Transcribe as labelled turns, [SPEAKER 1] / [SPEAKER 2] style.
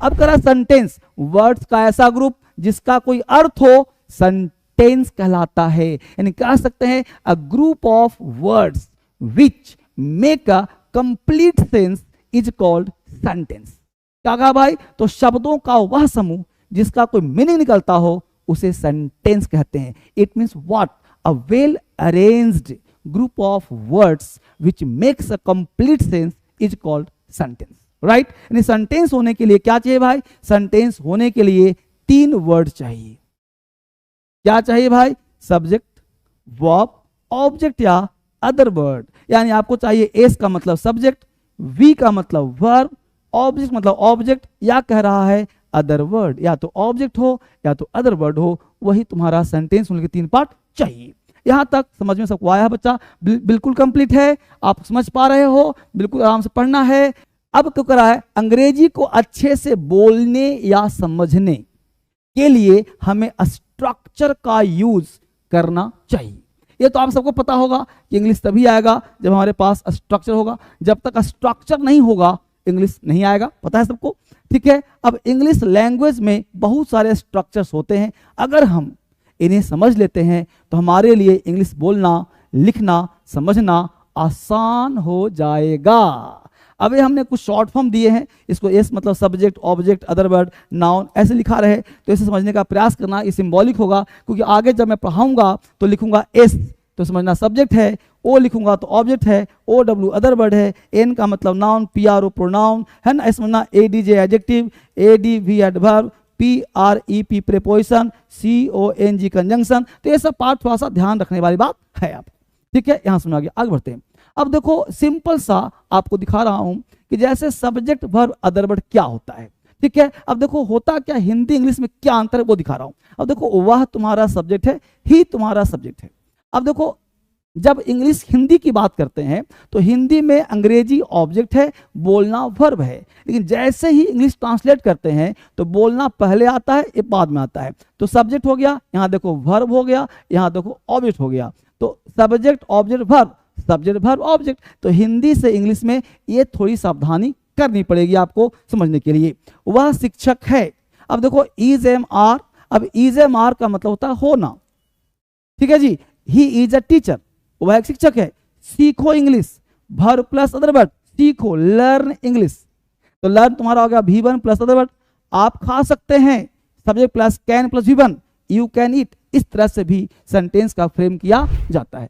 [SPEAKER 1] अब करा sentence, words का ऐसा ग्रुप जिसका कोई अर्थ हो सेंटेंस कहलाता है। यानी कह सकते हैं a group of words which make a complete sense is called sentence. क्या कहा भाई? तो शब्दों का वह समूह जिसका कोई मीनिंग निकलता हो उसे सेंटेंस कहते हैं। It means what? A well arranged group of words which makes a complete sense is called sentence. Right? यानी सेंटेंस होने के लिए क्या चाहिए भाई? सेंटेंस होने के लिए 3 वर्ड चाहिए। क्या चाहिए भाई? सब्जेक्ट, वर्ब, ऑब्जेक्ट या अदर वर्ड। यानी आपको चाहिए एस का मतलब सब्जेक्ट, वी का मतलब वर्ब, ऑब्जेक्ट मतलब ऑब्जेक्ट, या कह रहा है अदर वर्ड, या तो ऑब्जेक्ट हो या तो अदर वर्ड हो, वही तुम्हारा सेंटेंस होने के 3 पार्ट चाहिए। यहां तक समझ में सबको आया बच्चा? बिल्कुल कंप्लीट है, आप समझ पा रहे हो, बिल्कुल आराम से पढ़ना है। अब क्यों करा है? अंग्रेजी को अच्छे से बोलने या समझने के लिए हमें स्ट्रक्चर का यूज करना चाहिए। ये तो आप सबको पता होगा कि इंग्लिश तभी आएगा जब हमारे पास स्ट्रक्चर होगा। जब तक स्ट्रक्चर नहीं होगा इंग्लिश नहीं आएगा, पता है सबको? ठीक है। अब इंग्लिश लैंग्वेज में बहुत सारे स्ट्रक्चर्स होते हैं, अगर हम इन्हें समझ लेते हैं तो हमारे लिए इंग्लिश बोलना, लिखना, समझना आसान हो जाएगा। अब ये हमने कुछ शॉर्ट फॉर्म दिए हैं, इसको एस मतलब subject, object, other word, noun ऐसे लिखा रहे, तो इसे समझने का प्रयास करना, ये सिंबॉलिक होगा, क्योंकि आगे जब मैं पढ़ाऊंगा तो लिखूंगा एस तो समझना सब्जेक्ट है, ओ लिखूंगा तो ऑब्जेक्ट है, ओ डब्ल्यू अदर वर्ड है, एन का मतलब noun, P R O pronoun है ना, समझना A D J adjective, A D V adverb, P R E P preposition, C O N J conjunction. तो ये सब पार्ट थोड़ा सा ध्यान रखने वाली बात है आपको। ठीक है, यहां समझ आ गया। आगे बढ़ते हैं। अब देखो सिंपल सा आपको दिखा रहा हूं कि जैसे सब्जेक्ट वर्ब अदर वर्ड क्या होता है। ठीक है, अब देखो होता क्या, हिंदी इंग्लिश में क्या अंतर है वो दिखा रहा हूं। अब देखो वह तुम्हारा सब्जेक्ट है, ही तुम्हारा सब्जेक्ट है। अब देखो जब इंग्लिश हिंदी की बात करते हैं तो हिंदी में अंग्रेजी ऑब्जेक्ट है, बोलना वर्ब है, लेकिन जैसे ही इंग्लिश ट्रांसलेट करते हैं तो बोलना पहले आता है, ये बाद में आता है। तो सब्जेक्ट हो गया, यहाँ देखो वर्ब हो गया, यहाँ देखो ऑब्जेक्ट हो गया। तो subject object verb, subject verb object. तो हिंदी से इंग्लिश में ये थोड़ी सावधानी करनी पड़ेगी आपको समझने के लिए। वह शिक्षक है, अब देखो इज एम आर, अब इज एम आर का मतलब होता है होना। ठीक है जी, ही इज अ टीचर, वह एक शिक्षक है। सीखो English, verb plus other word, सीखो, लर्न इंग्लिश। तो लर्न तुम्हारा हो गया V1 प्लस अदर वर्ड। आप खा सकते हैं, subject plus can plus V1, you can eat. इस तरह से भी सेंटेंस का फ्रेम किया जाता है।